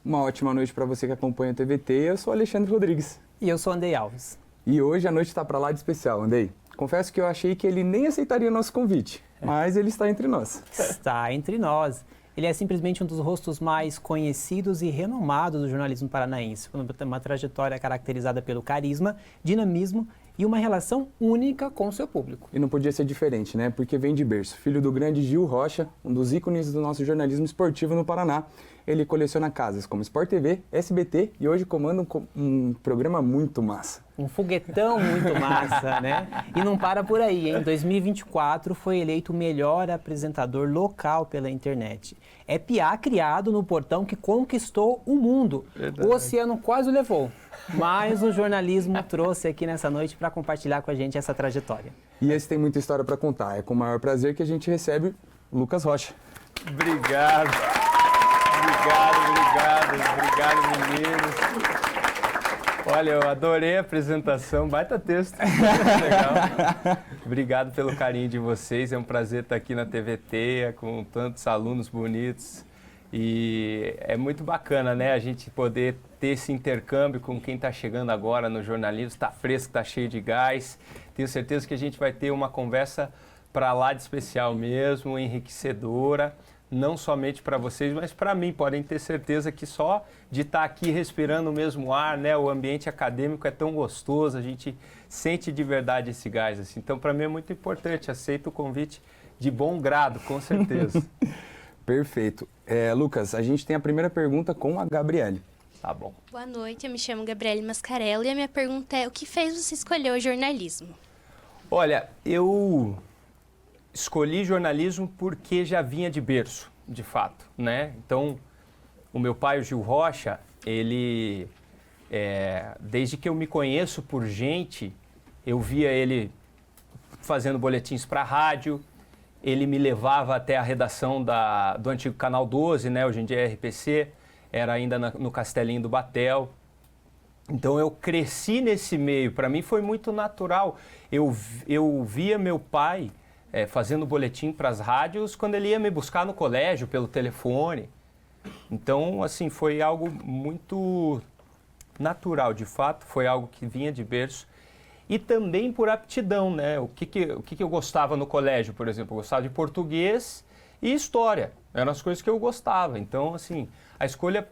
Uma ótima noite para você que acompanha o TVT. Eu sou Alexandre Rodrigues. E eu sou Andei Alves. E hoje a noite está para lá de especial, Andei. Confesso que eu achei que ele nem aceitaria o nosso convite, mas ele está entre nós. Está entre nós. Ele é simplesmente um dos rostos mais conhecidos e renomados do jornalismo paranaense, com uma trajetória caracterizada pelo carisma, dinamismo e uma relação única com o seu público. E não podia ser diferente, né? Porque vem de berço. Filho do grande Gil Rocha, um dos ícones do nosso jornalismo esportivo no Paraná. Ele coleciona casas como Sport TV, SBT e hoje comanda um programa muito massa. Um foguetão muito massa, né? E não para por aí, hein? Em 2024 foi eleito o melhor apresentador local pela internet. É piá criado no portão que conquistou o mundo. Verdade. O oceano quase o levou, mas o jornalismo trouxe aqui nessa noite para compartilhar com a gente essa trajetória. E esse tem muita história para contar. É com o maior prazer que a gente recebe o Lucas Rocha. Obrigado, meninos. Olha, eu adorei a apresentação, baita texto, legal. Obrigado pelo carinho de vocês, é um prazer estar aqui na TVT, com tantos alunos bonitos. E é muito bacana, né, a gente poder ter esse intercâmbio com quem está chegando agora no jornalismo, está fresco, está cheio de gás. Tenho certeza que a gente vai ter uma conversa para lá de especial mesmo, enriquecedora. Não somente para vocês, mas para mim. Podem ter certeza que só de estar aqui respirando o mesmo ar, né? O ambiente acadêmico é tão gostoso, a gente sente de verdade esse gás. Assim. Então, para mim é muito importante. Aceito o convite de bom grado, com certeza. Perfeito. Lucas, a gente tem a primeira pergunta com a Gabriele. Tá bom. Boa noite, eu me chamo Gabriele Mascarello e a minha pergunta é: o que fez você escolher o jornalismo? Olha, eu escolhi jornalismo porque já vinha de berço, de fato, né? Então, o meu pai, o Gil Rocha, ele, desde que eu me conheço por gente, eu via ele fazendo boletins para a rádio, ele me levava até a redação do antigo Canal 12, né? Hoje em dia é RPC, era ainda no Castelinho do Batel. Então, eu cresci nesse meio, para mim foi muito natural. Eu via meu pai fazendo boletim para as rádios quando ele ia me buscar no colégio pelo telefone. Então, assim, foi algo muito natural, de fato, foi algo que vinha de berço. E também por aptidão, né? O que eu gostava no colégio, por exemplo? Eu gostava de português e história, eram as coisas que eu gostava. Então, assim, a escolha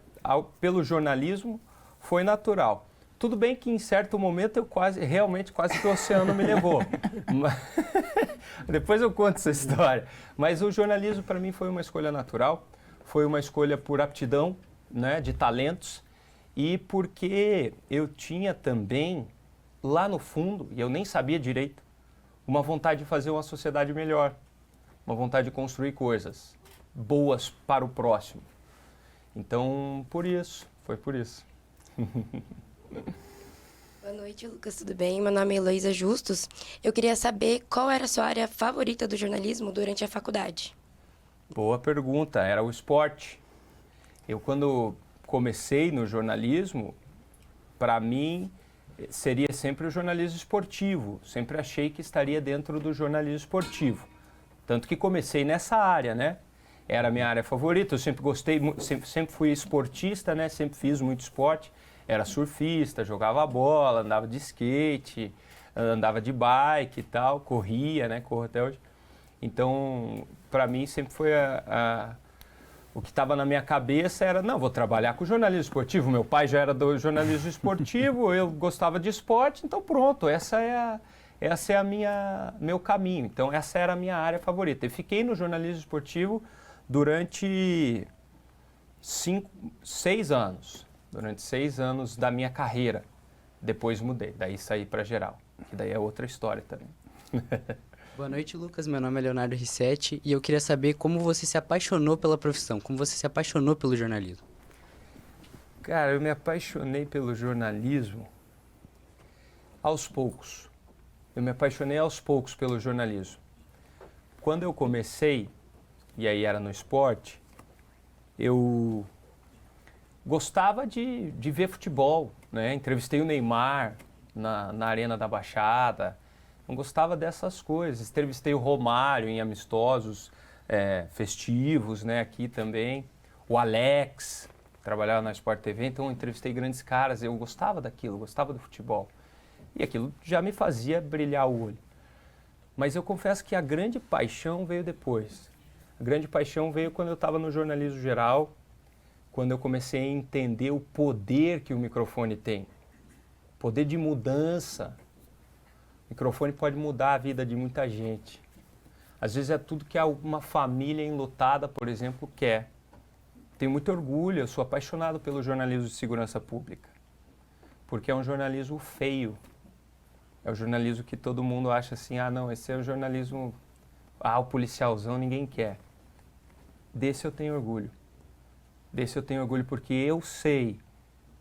pelo jornalismo foi natural. Tudo bem que em certo momento eu realmente quase que o oceano me levou. Depois eu conto essa história. Mas o jornalismo para mim foi uma escolha natural, foi uma escolha por aptidão, né, de talentos, e porque eu tinha também, lá no fundo, e eu nem sabia direito, uma vontade de fazer uma sociedade melhor, uma vontade de construir coisas boas para o próximo. Então, foi por isso. Boa noite, Lucas, tudo bem? Meu nome é Heloísa Justus. Eu queria saber qual era a sua área favorita do jornalismo durante a faculdade. Boa pergunta, era o esporte. Eu, quando comecei no jornalismo, para mim, seria sempre o jornalismo esportivo. Sempre achei que estaria dentro do jornalismo esportivo. Tanto que comecei nessa área, né? Era a minha área favorita, eu sempre gostei, sempre fui esportista, né? Sempre fiz muito esporte. Era surfista, jogava bola, andava de skate, andava de bike e tal, corria, né? Corro até hoje. Então, para mim, sempre foi o que estava na minha cabeça era, não, vou trabalhar com jornalismo esportivo. Meu pai já era do jornalismo esportivo, eu gostava de esporte, então pronto, essa é meu caminho. Então, essa era a minha área favorita. Eu fiquei no jornalismo esportivo durante 6 anos. Durante 6 anos da minha carreira. Depois mudei, daí saí para geral. Que daí é outra história também. Boa noite, Lucas. Meu nome é Leonardo Rissetti e eu queria saber como você se apaixonou pela profissão, como você se apaixonou pelo jornalismo. Cara, eu me apaixonei pelo jornalismo aos poucos. Eu me apaixonei aos poucos pelo jornalismo. Quando eu comecei, e aí era no esporte, eu gostava de ver futebol, né? Entrevistei o Neymar na Arena da Baixada, não gostava dessas coisas. Entrevistei o Romário em amistosos festivos, né? Aqui também. O Alex, trabalhava na Sport TV, então eu entrevistei grandes caras, eu gostava daquilo, gostava do futebol. E aquilo já me fazia brilhar o olho. Mas eu confesso que a grande paixão veio depois. A grande paixão veio quando eu estava no jornalismo geral, quando eu comecei a entender o poder que o microfone tem. Poder de mudança. O microfone pode mudar a vida de muita gente. Às vezes é tudo que uma família enlutada, por exemplo, quer. Tenho muito orgulho, eu sou apaixonado pelo jornalismo de segurança pública. Porque é um jornalismo feio. É o jornalismo que todo mundo acha assim, ah não, esse é o jornalismo, o policialzão ninguém quer. Desse eu tenho orgulho. Desse eu tenho orgulho porque eu sei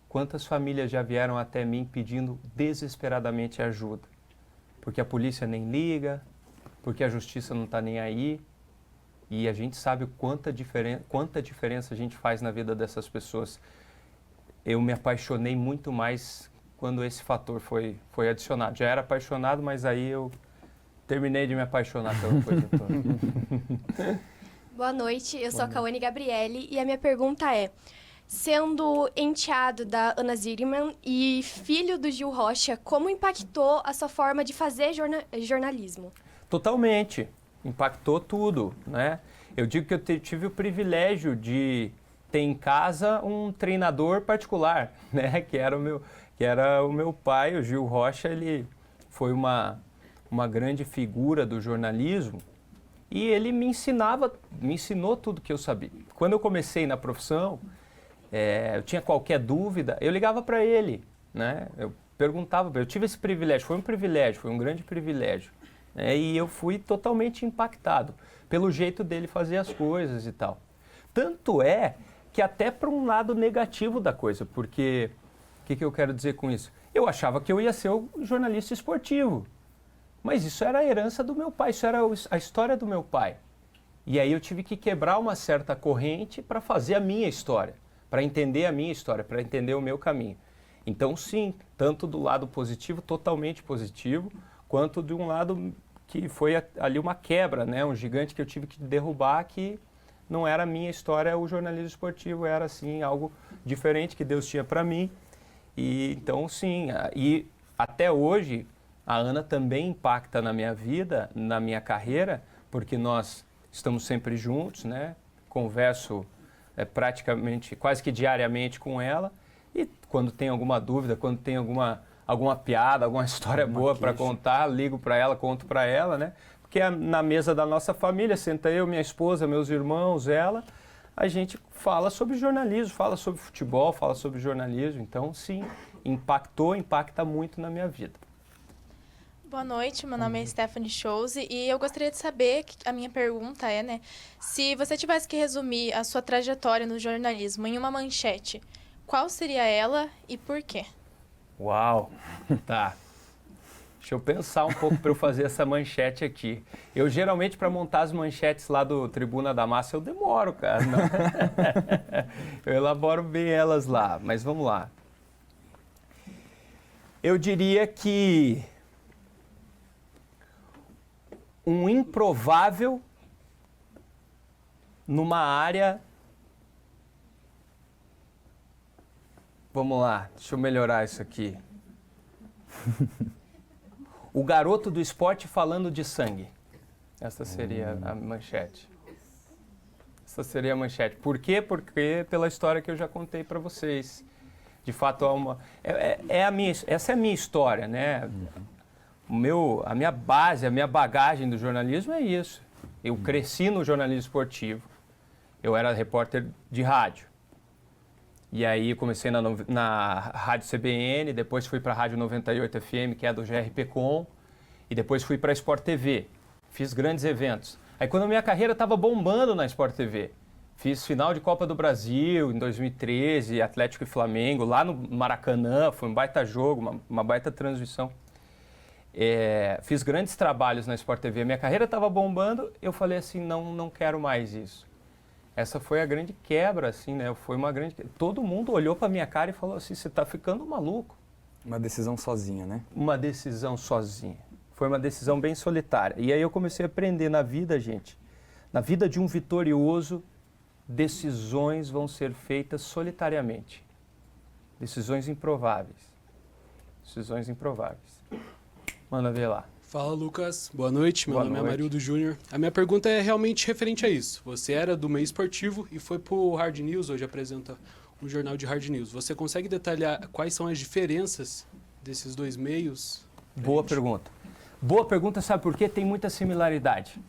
quantas famílias já vieram até mim pedindo desesperadamente ajuda. Porque a polícia nem liga, porque a justiça não está nem aí. E a gente sabe quanta diferença a gente faz na vida dessas pessoas. Eu me apaixonei muito mais quando esse fator foi adicionado. Já era apaixonado, mas aí eu terminei de me apaixonar pela coisa toda. Boa noite, eu sou a Cauane Gabriele e a minha pergunta é: sendo enteado da Ana Zirman e filho do Gil Rocha, como impactou a sua forma de fazer jornalismo? Totalmente. Impactou tudo, né? Eu digo que eu tive o privilégio de ter em casa um treinador particular, né? Que era o meu pai, o Gil Rocha. Ele foi uma grande figura do jornalismo e ele me ensinou tudo que eu sabia. Quando eu comecei na profissão, eu tinha qualquer dúvida, eu ligava para ele, né? Eu perguntava, eu tive esse privilégio, foi um grande privilégio. E eu fui totalmente impactado pelo jeito dele fazer as coisas e tal. Tanto é que até para um lado negativo da coisa, porque o que eu quero dizer com isso? Eu achava que eu ia ser o jornalista esportivo, mas isso era a herança do meu pai, isso era a história do meu pai. E aí eu tive que quebrar uma certa corrente para fazer a minha história, para entender a minha história, para entender o meu caminho. Então sim, tanto do lado positivo, totalmente positivo, quanto de um lado que foi ali uma quebra, né? Um gigante que eu tive que derrubar, que não era a minha história, o jornalismo esportivo era assim algo diferente que Deus tinha para mim. E então sim, e até hoje a Ana também impacta na minha vida, na minha carreira, porque nós estamos sempre juntos, né? Converso praticamente, quase que diariamente com ela, e quando tem alguma dúvida, quando tem alguma piada, alguma história boa para contar, ligo para ela, conto para ela, né? Porque na mesa da nossa família, senta eu, minha esposa, meus irmãos, ela, a gente fala sobre jornalismo, fala sobre futebol, fala sobre jornalismo. Então, sim, impacta muito na minha vida. Boa noite, meu nome é Stephanie Chose e eu gostaria de saber, a minha pergunta é, né, se você tivesse que resumir a sua trajetória no jornalismo em uma manchete, qual seria ela e por quê? Uau, tá. Deixa eu pensar um pouco para eu fazer essa manchete aqui. Eu geralmente, para montar as manchetes lá do Tribuna da Massa, eu demoro, cara. Eu elaboro bem elas lá, mas vamos lá. Eu diria que um improvável numa área... Vamos lá, deixa eu melhorar isso aqui. O garoto do esporte falando de sangue. Essa seria a manchete. Essa seria a manchete. Por quê? Porque pela história que eu já contei para vocês. De fato, essa é a minha história, né? A minha base, a minha bagagem do jornalismo é isso. Eu cresci no jornalismo esportivo. Eu era repórter de rádio. E aí comecei na Rádio CBN, depois fui para a Rádio 98 FM, que é do GRPcom, e depois fui para a Sport TV. Fiz grandes eventos. Aí quando a minha carreira estava bombando na Sport TV, fiz final de Copa do Brasil em 2013, Atlético e Flamengo, lá no Maracanã, foi um baita jogo, uma baita transmissão. Fiz grandes trabalhos na Sport TV, minha carreira estava bombando, eu falei assim, não quero mais isso. Essa foi a grande quebra, assim, né? Todo mundo olhou para minha cara e falou assim, você está ficando maluco. Uma decisão sozinha, né? Uma decisão sozinha. Foi uma decisão bem solitária. E aí eu comecei a aprender na vida, gente, na vida de um vitorioso, decisões vão ser feitas solitariamente. Decisões improváveis. Decisões improváveis. Manda ver lá. Fala, Lucas. Boa noite. Meu Boa nome noite. é Marildo Júnior. A minha pergunta é realmente referente a isso. Você era do meio esportivo e foi para o Hard News, hoje apresenta um jornal de Hard News. Você consegue detalhar quais são as diferenças desses dois meios? Boa pergunta. Boa pergunta, sabe por quê? Tem muita similaridade.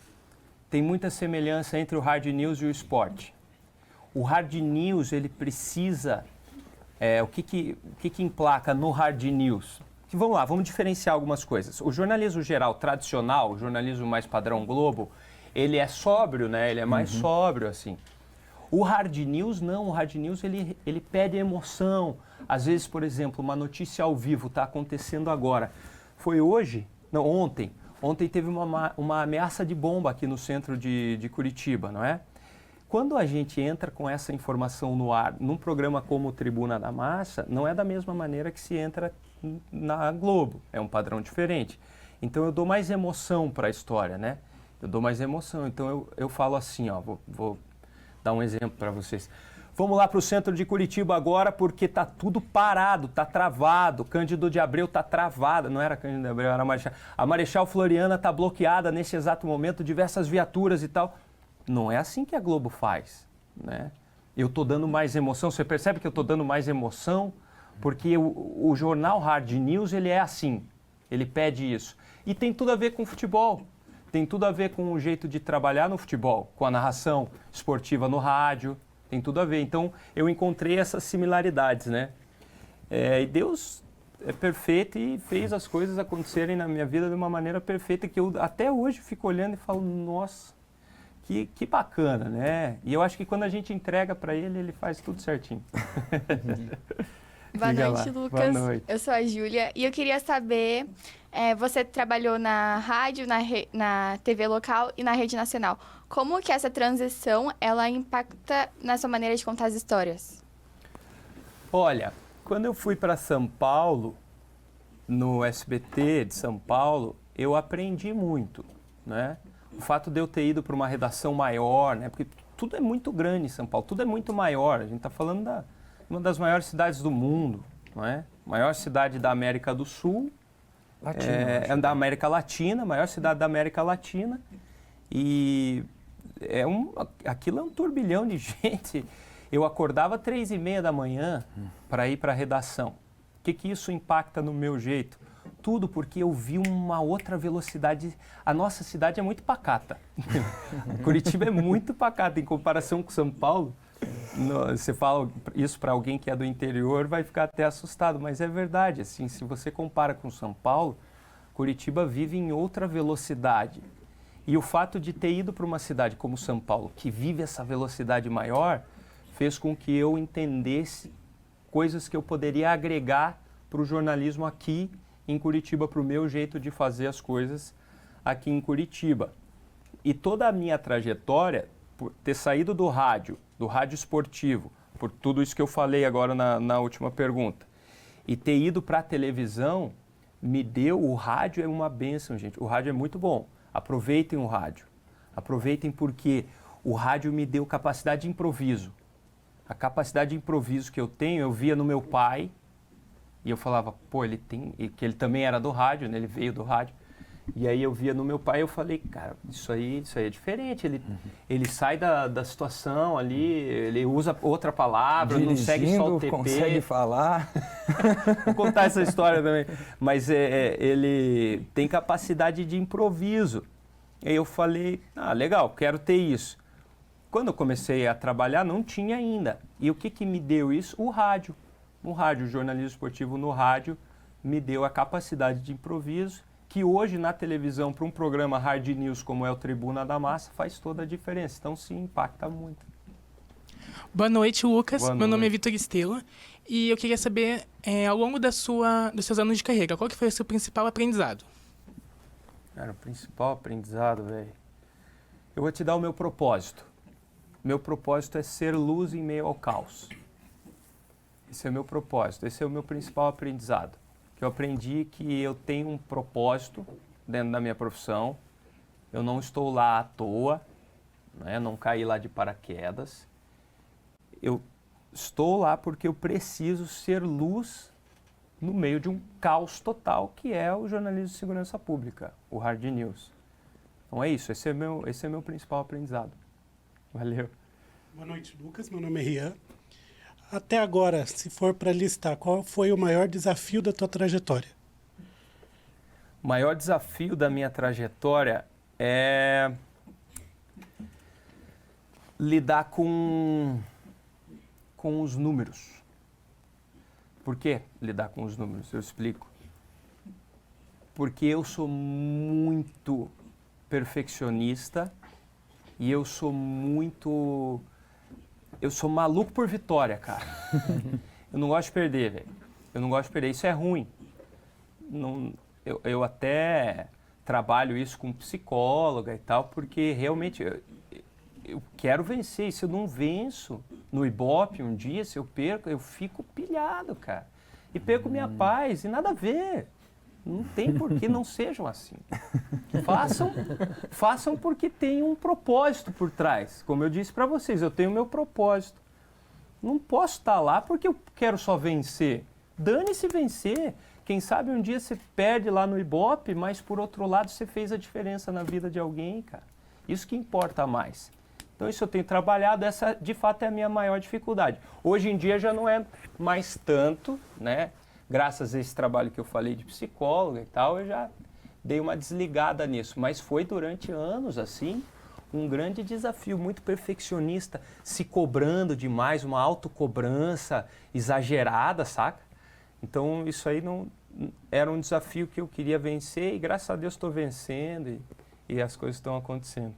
Tem muita semelhança entre o Hard News e o esporte. O Hard News, ele precisa... o que emplaca no Hard News? Vamos lá, vamos diferenciar algumas coisas. O jornalismo geral tradicional, o jornalismo mais padrão Globo, ele é sóbrio, né? Ele é mais sóbrio, assim. O Hard News, não. O Hard News, ele pede emoção. Às vezes, por exemplo, uma notícia ao vivo está acontecendo agora. Foi hoje? Não, ontem. Ontem teve uma ameaça de bomba aqui no centro de Curitiba, não é? Quando a gente entra com essa informação no ar, num programa como o Tribuna da Massa, não é da mesma maneira que se entra na Globo. É um padrão diferente. Então, eu dou mais emoção para a história, né? Eu dou mais emoção. Então, eu falo assim, ó, vou dar um exemplo para vocês. Vamos lá para o centro de Curitiba agora, porque tá tudo parado, tá travado. Cândido de Abreu tá travada. Não era Cândido de Abreu, era a Marechal. A Marechal Floriana tá bloqueada nesse exato momento, diversas viaturas e tal. Não é assim que a Globo faz, né? Eu estou dando mais emoção, você percebe que eu estou dando mais emoção? Porque o jornal Hard News, ele é assim, ele pede isso. E tem tudo a ver com futebol, tem tudo a ver com o jeito de trabalhar no futebol, com a narração esportiva no rádio, tem tudo a ver. Então, eu encontrei essas similaridades, né? E Deus é perfeito e fez as coisas acontecerem na minha vida de uma maneira perfeita, que eu até hoje fico olhando e falo, nossa... Que bacana, né? E eu acho que quando a gente entrega para ele, ele faz tudo certinho. Boa Diga noite, lá. Lucas. Boa noite. Eu sou a Júlia e eu queria saber, você trabalhou na rádio, na TV local e na rede nacional. Como que essa transição, ela impacta na sua maneira de contar as histórias? Olha, quando eu fui para São Paulo, no SBT de São Paulo, eu aprendi muito, né? O fato de eu ter ido para uma redação maior, né? Porque tudo é muito grande em São Paulo, tudo é muito maior. A gente está falando de uma das maiores cidades do mundo, não é? Maior cidade da América do Sul, da América Latina, maior cidade da América Latina. E aquilo é um turbilhão de gente. Eu acordava 3h30 da manhã para ir para a redação. O que isso impacta no meu jeito? Tudo porque eu vi uma outra velocidade. A nossa cidade é muito pacata. Curitiba é muito pacata em comparação com São Paulo. Você fala isso para alguém que é do interior, vai ficar até assustado, mas é verdade. Assim, se você compara com São Paulo, Curitiba vive em outra velocidade. E o fato de ter ido para uma cidade como São Paulo, que vive essa velocidade maior, fez com que eu entendesse coisas que eu poderia agregar para o jornalismo aqui em Curitiba, para o meu jeito de fazer as coisas aqui em Curitiba. E toda a minha trajetória, por ter saído do rádio esportivo, por tudo isso que eu falei agora na última pergunta, e ter ido para a televisão, o rádio é uma bênção, gente. O rádio é muito bom. Aproveitem o rádio. Aproveitem porque o rádio me deu capacidade de improviso. A capacidade de improviso que eu tenho, eu via no meu pai, e eu falava, pô, ele tem... que ele também era do rádio, né? Ele veio do rádio. E aí eu via no meu pai e eu falei, cara, isso aí é diferente. Ele sai da situação ali, ele usa outra palavra, não segue só o TP. Consegue falar. Vou contar essa história também. Mas ele tem capacidade de improviso. Aí eu falei, legal, quero ter isso. Quando eu comecei a trabalhar, não tinha ainda. E o que me deu isso? O rádio. O jornalismo esportivo no rádio me deu a capacidade de improviso, que hoje na televisão, para um programa Hard News como é o Tribuna da Massa, faz toda a diferença. Então, sim, impacta muito. Boa noite, Lucas. Boa Meu nome é noite. Vitor Estela e eu queria saber, ao longo dos seus anos de carreira, qual que foi o seu principal aprendizado? Cara, o principal aprendizado, velho, eu vou te dar o meu propósito. Meu propósito é ser luz em meio ao caos. Esse é o meu propósito, esse é o meu principal aprendizado. Que eu aprendi que eu tenho um propósito dentro da minha profissão, eu não estou lá à toa, né? Não caí lá de paraquedas, eu estou lá porque eu preciso ser luz no meio de um caos total que é o jornalismo de segurança pública, o hard news. Então é isso, esse é meu principal aprendizado. Valeu. Boa noite, Lucas. Meu nome é Rian. Até agora, se for para listar, qual foi o maior desafio da tua trajetória? O maior desafio da minha trajetória é lidar com os números. Por que lidar com os números? Eu explico. Porque eu sou muito perfeccionista e eu sou maluco por vitória, cara. Eu não gosto de perder, velho. Eu não gosto de perder. Isso é ruim. Eu até trabalho isso com psicóloga e tal, porque realmente eu quero vencer. E se eu não venço no Ibope um dia, se eu perco, eu fico pilhado, cara. E perco minha paz, e nada a ver. Não tem por que não sejam assim. Façam porque tem um propósito por trás. Como eu disse para vocês, eu tenho meu propósito. Não posso estar lá porque eu quero só vencer. Dane-se vencer. Quem sabe um dia você perde lá no Ibope, mas por outro lado você fez a diferença na vida de alguém, cara. Isso que importa mais. Então isso eu tenho trabalhado, essa de fato é a minha maior dificuldade. Hoje em dia já não é mais tanto, né? Graças a esse trabalho que eu falei de psicóloga e tal, eu já dei uma desligada nisso. Mas foi durante anos, assim, um grande desafio, muito perfeccionista, se cobrando demais, uma autocobrança exagerada, saca? Então isso aí não era um desafio que eu queria vencer e graças a Deus estou vencendo e as coisas estão acontecendo.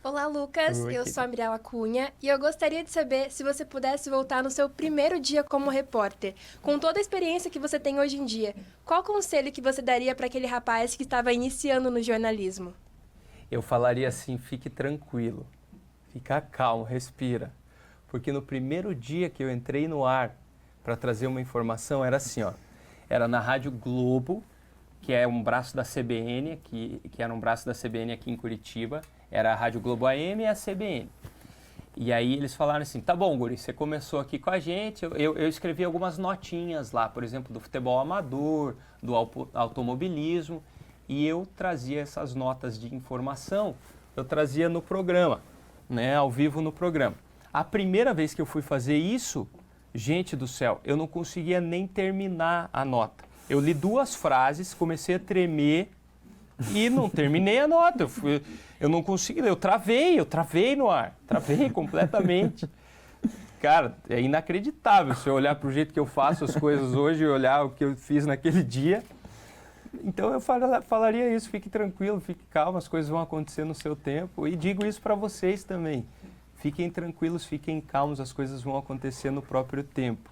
Olá, Lucas. Oi, eu sou a Mirella Cunha e eu gostaria de saber se você pudesse voltar no seu primeiro dia como repórter. Com toda a experiência que você tem hoje em dia, qual conselho que você daria para aquele rapaz que estava iniciando no jornalismo? Eu falaria assim, fique tranquilo, fica calmo, respira. Porque no primeiro dia que eu entrei no ar para trazer uma informação, era assim, ó. Era na Rádio Globo, que é um braço da CBN, que era um braço da CBN aqui em Curitiba. Era a Rádio Globo AM e a CBN. E aí eles falaram assim, tá bom, guri, você começou aqui com a gente, eu escrevi algumas notinhas lá, por exemplo, do futebol amador, do automobilismo, e eu trazia essas notas de informação, eu trazia no programa, né, ao vivo no programa. A primeira vez que eu fui fazer isso, gente do céu, eu não conseguia nem terminar a nota. Eu li 2 frases, comecei a tremer e não terminei a nota. Eu não consegui, eu travei no ar, travei completamente. Cara, é inacreditável se eu olhar para o jeito que eu faço as coisas hoje e olhar o que eu fiz naquele dia. Então eu falaria isso, fique tranquilo, fique calmo, as coisas vão acontecer no seu tempo. E digo isso para vocês também. Fiquem tranquilos, fiquem calmos, as coisas vão acontecer no próprio tempo.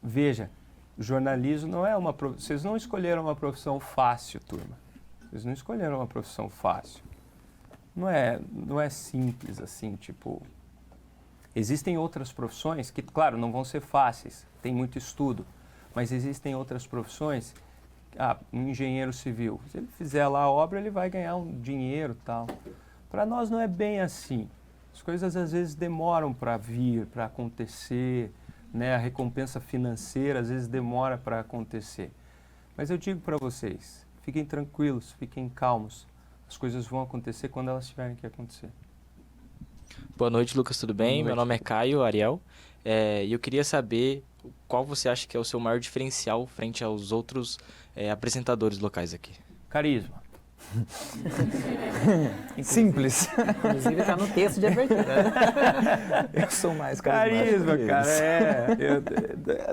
Veja, o jornalismo não é vocês não escolheram uma profissão fácil, turma. Vocês não escolheram uma profissão fácil. Não é simples assim, tipo... Existem outras profissões que, claro, não vão ser fáceis, tem muito estudo, mas existem outras profissões, um engenheiro civil, se ele fizer lá a obra, ele vai ganhar um dinheiro e tal. Para nós não é bem assim. As coisas às vezes demoram para vir, para acontecer, né? A recompensa financeira às vezes demora para acontecer. Mas eu digo para vocês, fiquem tranquilos, fiquem calmos. As coisas vão acontecer quando elas tiverem que acontecer. Boa noite, Lucas, tudo bem? Meu nome é Caio Ariel e eu queria saber qual você acha que é o seu maior diferencial frente aos outros apresentadores locais aqui. Carisma. Simples. Inclusive está no texto de abertura. Eu sou mais carisma, cara.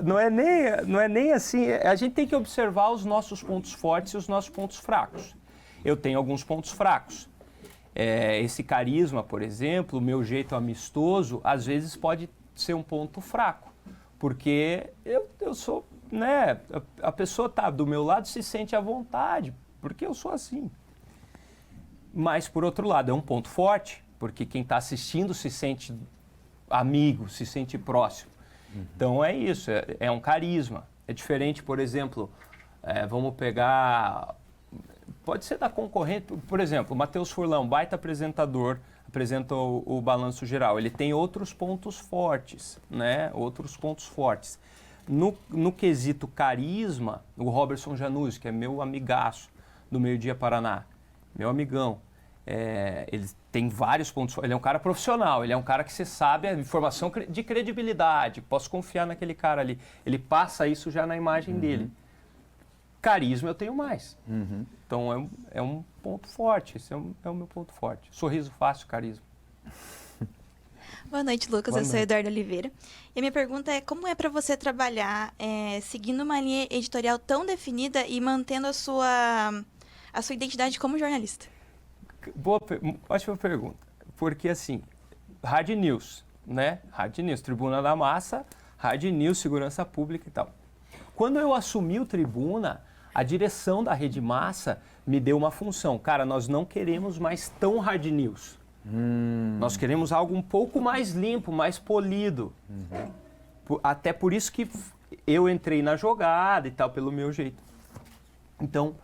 Não é nem assim. A gente tem que observar os nossos pontos fortes e os nossos pontos fracos. Eu tenho alguns pontos fracos. Esse carisma, por exemplo, o meu jeito amistoso, às vezes pode ser um ponto fraco. Porque eu sou, né? A pessoa tá do meu lado, se sente à vontade, porque eu sou assim. Mas, por outro lado, é um ponto forte, porque quem está assistindo se sente amigo, se sente próximo. Então, é isso, é um carisma. É diferente, por exemplo, vamos pegar... Pode ser da concorrente, por exemplo, o Matheus Furlan, baita apresentador, apresenta o balanço geral. Ele tem outros pontos fortes, né? Outros pontos fortes. No quesito carisma, o Robertson Januzzi, que é meu amigaço do Meio Dia Paraná, meu amigão, ele tem vários pontos. Ele é um cara profissional, ele é um cara que você sabe a informação de credibilidade, posso confiar naquele cara ali. Ele passa isso já na imagem dele. Carisma eu tenho mais. Então é um ponto forte, esse é o meu ponto forte. Sorriso fácil, carisma. Boa noite, Lucas. Eu sou Eduardo Oliveira. E a minha pergunta é como é para você trabalhar seguindo uma linha editorial tão definida e mantendo a sua identidade como jornalista? Ótima pergunta. Porque, assim, hard news, né? Hard news, Tribuna da Massa, hard news, segurança pública e tal. Quando eu assumi o Tribuna, a direção da Rede Massa me deu uma função. Cara, nós não queremos mais tão hard news. Nós queremos algo um pouco mais limpo, mais polido. Até por isso que eu entrei na jogada e tal, pelo meu jeito. Então,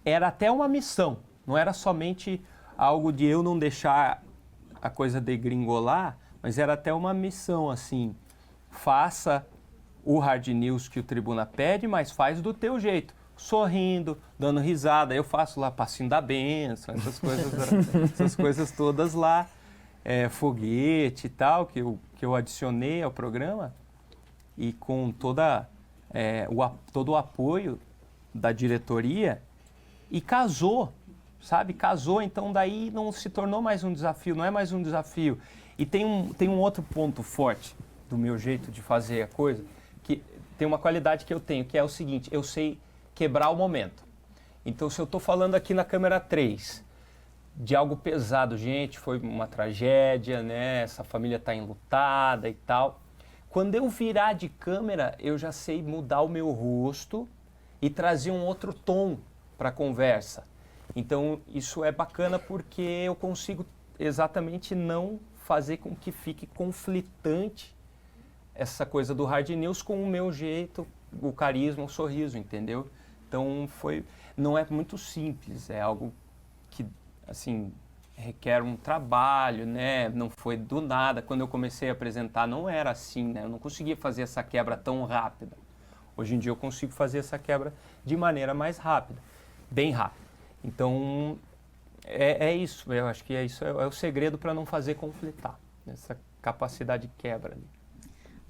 era até uma missão. Não era somente algo de eu não deixar a coisa degringolar, mas era até uma missão, assim. Faça o hard news que o Tribuna pede, mas faz do teu jeito. Sorrindo, dando risada. Eu faço lá passinho da benção, essas coisas todas lá. Foguete e tal, que eu adicionei ao programa. E com todo o apoio da diretoria. E casou, sabe? Casou, então daí não se tornou mais um desafio, não é mais um desafio. E tem um outro ponto forte do meu jeito de fazer a coisa, que tem uma qualidade que eu tenho, que é o seguinte, eu sei quebrar o momento. Então, se eu estou falando aqui na câmera 3 de algo pesado, gente, foi uma tragédia, né? Essa família está enlutada e tal. Quando eu virar de câmera, eu já sei mudar o meu rosto e trazer um outro tom para a conversa. Então, isso é bacana porque eu consigo exatamente não fazer com que fique conflitante essa coisa do hard news com o meu jeito, o carisma, o sorriso, entendeu? Então, não é muito simples, é algo que, assim, requer um trabalho, né? Não foi do nada. Quando eu comecei a apresentar, não era assim, né? Eu não conseguia fazer essa quebra tão rápida. Hoje em dia, eu consigo fazer essa quebra de maneira mais rápida, bem rápida. Então, é isso. Eu acho que isso é o segredo para não fazer conflitar, essa capacidade de quebra ali.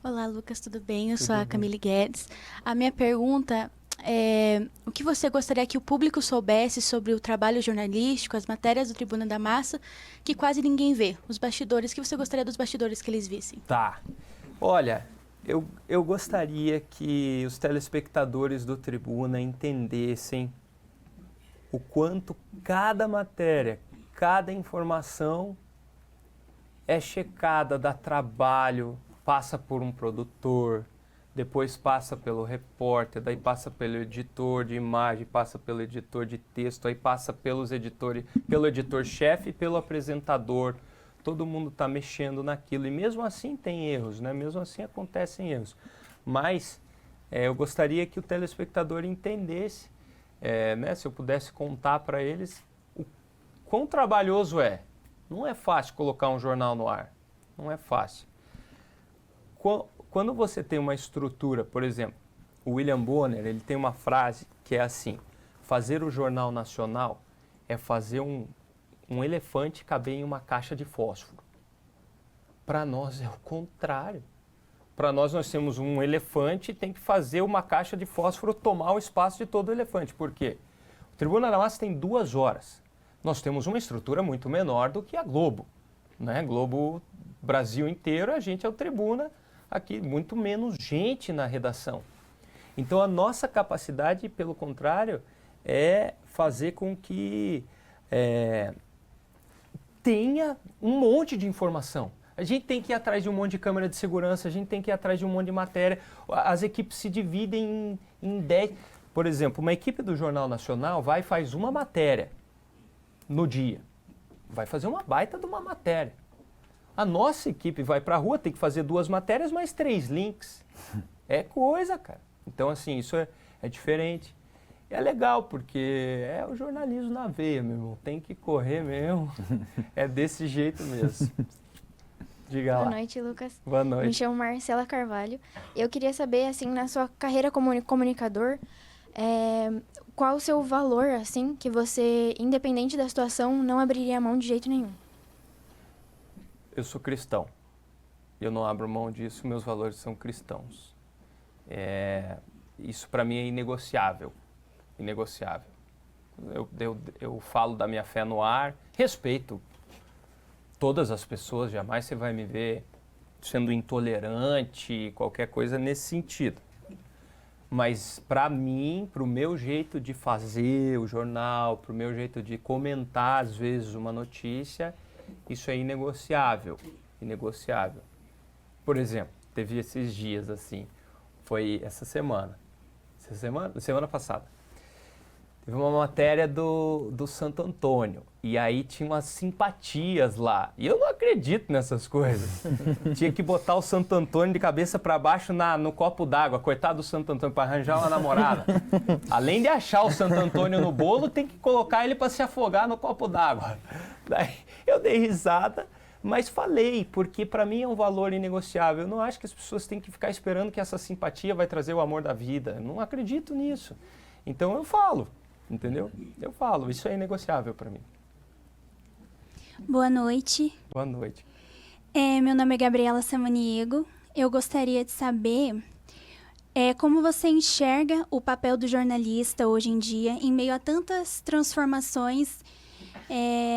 Olá, Lucas, tudo bem? Eu sou a Camille Guedes. A minha pergunta é o que você gostaria que o público soubesse sobre o trabalho jornalístico, as matérias do Tribuna da Massa, que quase ninguém vê, os bastidores, o que você gostaria dos bastidores que eles vissem? Tá. Olha, eu gostaria que os telespectadores do Tribuna entendessem o quanto cada matéria, cada informação é checada, dá trabalho, passa por um produtor, depois passa pelo repórter, daí passa pelo editor de imagem, passa pelo editor de texto, aí passa pelo editor-chefe e pelo apresentador. Todo mundo está mexendo naquilo e mesmo assim tem erros, né? Mesmo assim acontecem erros. Mas eu gostaria que o telespectador entendesse, né? Se eu pudesse contar para eles o quão trabalhoso é. Não é fácil colocar um jornal no ar, não é fácil. Quando você tem uma estrutura, por exemplo, o William Bonner, ele tem uma frase que é assim: fazer o Jornal Nacional é fazer um elefante caber em uma caixa de fósforo. Para nós é o contrário. Para nós temos um elefante e tem que fazer uma caixa de fósforo tomar o espaço de todo o elefante. Por quê? O Tribuna da Massa tem 2 horas. Nós temos uma estrutura muito menor do que a Globo, né? Globo Brasil inteiro, a gente é o Tribuna. Aqui, muito menos gente na redação. Então, a nossa capacidade, pelo contrário, é fazer com que tenha um monte de informação. A gente tem que ir atrás de um monte de câmera de segurança, a gente tem que ir atrás de um monte de matéria. As equipes se dividem em 10. Por exemplo, uma equipe do Jornal Nacional vai e faz uma matéria no dia. Vai fazer uma baita de uma matéria. A nossa equipe vai para a rua, tem que fazer 2 matérias, mais 3 links. É coisa, cara. Então, assim, isso é diferente. E é legal, porque é o jornalismo na veia, meu irmão. Tem que correr mesmo. É desse jeito mesmo. Diga lá. Boa noite, Lucas. Boa noite. Me chamo Marcela Carvalho. Eu queria saber, assim, na sua carreira como comunicador, qual o seu valor, assim, que você, independente da situação, não abriria a mão de jeito nenhum? Eu sou cristão. Eu não abro mão disso, meus valores são cristãos. Isso para mim é inegociável. Inegociável. Eu falo da minha fé no ar, respeito todas as pessoas, jamais você vai me ver sendo intolerante, qualquer coisa nesse sentido. Mas para mim, para o meu jeito de fazer o jornal, para o meu jeito de comentar às vezes uma notícia, isso é inegociável. Inegociável. Por exemplo, teve esses dias assim, foi essa semana passada. Teve uma matéria do Santo Antônio, e aí tinha umas simpatias lá, e eu não acredito nessas coisas. Tinha que botar o Santo Antônio de cabeça para baixo no copo d'água, coitado do Santo Antônio, para arranjar uma namorada. Além de achar o Santo Antônio no bolo, tem que colocar ele para se afogar no copo d'água. Daí eu dei risada, mas falei, porque para mim é um valor inegociável. Eu não acho que as pessoas têm que ficar esperando que essa simpatia vai trazer o amor da vida. Eu não acredito nisso. Então eu falo. Entendeu? Eu falo, isso é inegociável para mim. Boa noite. Boa noite. Meu nome é Gabriela Samaniego. Eu gostaria de saber como você enxerga o papel do jornalista hoje em dia, em meio a tantas transformações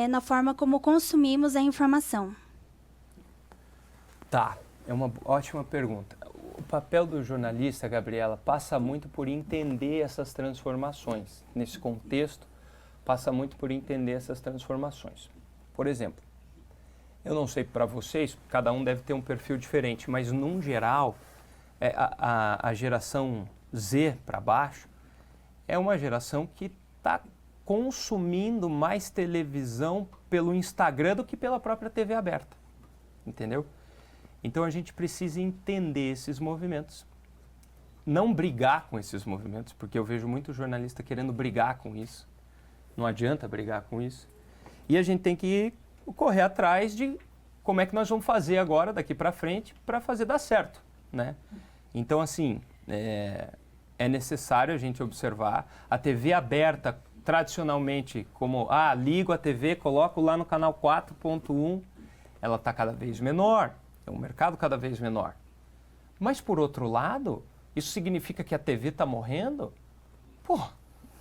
na forma como consumimos a informação. Tá, é uma ótima pergunta. O papel do jornalista, Gabriela, passa muito por entender essas transformações. Nesse contexto, passa muito por entender essas transformações. Por exemplo, eu não sei para vocês, cada um deve ter um perfil diferente, mas, num geral, a geração Z para baixo é uma geração que está consumindo mais televisão pelo Instagram do que pela própria TV aberta. Entendeu? Então a gente precisa entender esses movimentos, não brigar com esses movimentos, porque eu vejo muito jornalista querendo brigar com isso. Não adianta brigar com isso. E a gente tem que correr atrás de como é que nós vamos fazer agora, daqui para frente, para fazer dar certo, né? Então, assim, é necessário a gente observar. A TV aberta, tradicionalmente, como, ligo a TV, coloco lá no canal 4.1, ela está cada vez menor. É um mercado cada vez menor. Mas, por outro lado, isso significa que a TV está morrendo? Pô,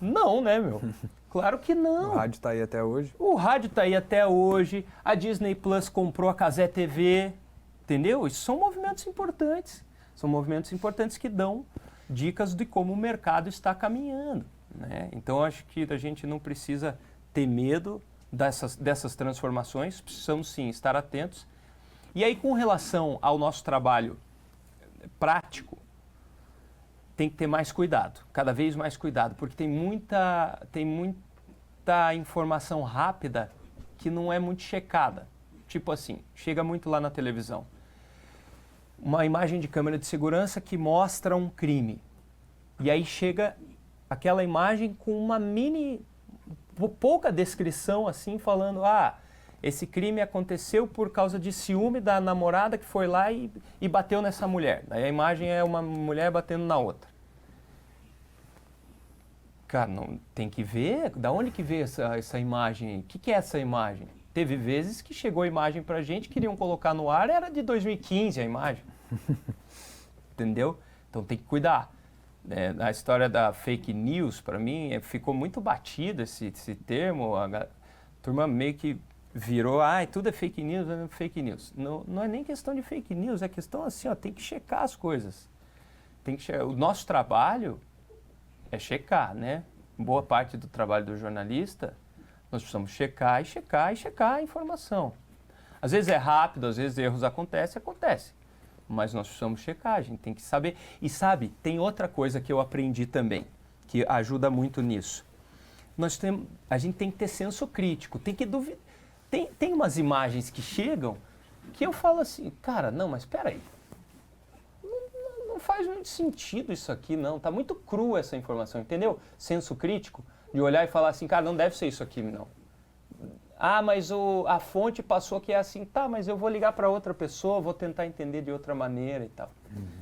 não, né, meu? Claro que não. O rádio está aí até hoje. O rádio está aí até hoje. A Disney Plus comprou a Cazé TV. Entendeu? Isso são movimentos importantes. São movimentos importantes que dão dicas de como o mercado está caminhando, né? Então, acho que a gente não precisa ter medo dessas transformações. Precisamos, sim, estar atentos. E aí, com relação ao nosso trabalho prático, tem que ter mais cuidado, cada vez mais cuidado, porque tem muita informação rápida que não é muito checada. Tipo assim, chega muito lá na televisão. Uma imagem de câmera de segurança que mostra um crime. E aí chega aquela imagem com uma pouca descrição, assim, falando, esse crime aconteceu por causa de ciúme da namorada que foi lá e bateu nessa mulher. Daí a imagem é uma mulher batendo na outra. Cara, não, tem que ver, da onde que veio essa imagem? O que é essa imagem? Teve vezes que chegou a imagem pra gente, queriam colocar no ar, era de 2015 a imagem. Entendeu? Então tem que cuidar. A história da fake news, para mim, ficou muito batido esse termo. A turma meio que virou, tudo é fake news, é fake news. Não é nem questão de fake news, é questão assim, tem que checar as coisas. O nosso trabalho é checar, né? Boa parte do trabalho do jornalista, nós precisamos checar e checar e checar a informação. Às vezes é rápido, às vezes erros acontecem, mas nós precisamos checar, a gente tem que saber. E sabe, tem outra coisa que eu aprendi também, que ajuda muito nisso. A gente tem que ter senso crítico, tem que duvidar. Tem umas imagens que chegam que eu falo assim, cara, não, mas espera aí. faz muito sentido isso aqui, não. Tá muito cru essa informação, entendeu? Senso crítico, de olhar e falar assim, cara, não deve ser isso aqui, não. Ah, mas a fonte passou que é assim, tá, mas eu vou ligar para outra pessoa, vou tentar entender de outra maneira e tal.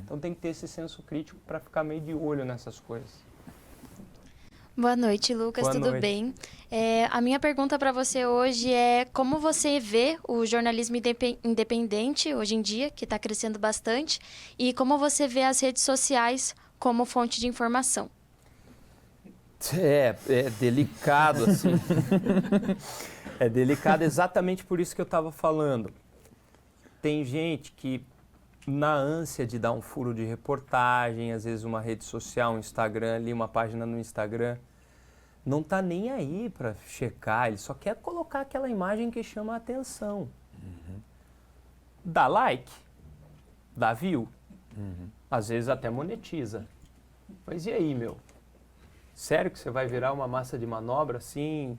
Então tem que ter esse senso crítico para ficar meio de olho nessas coisas. Boa noite, Lucas, Boa tudo noite. bem? A minha pergunta para você hoje é como você vê o jornalismo independente hoje em dia, que está crescendo bastante, e como você vê as redes sociais como fonte de informação? É delicado, assim. É delicado exatamente por isso que eu estava falando. Tem gente que, na ânsia de dar um furo de reportagem, às vezes uma rede social, um Instagram ali, uma página no Instagram, não tá nem aí para checar, ele só quer colocar aquela imagem que chama a atenção. Dá like, dá view, às vezes até monetiza. Mas e aí, meu? Sério que você vai virar uma massa de manobra assim,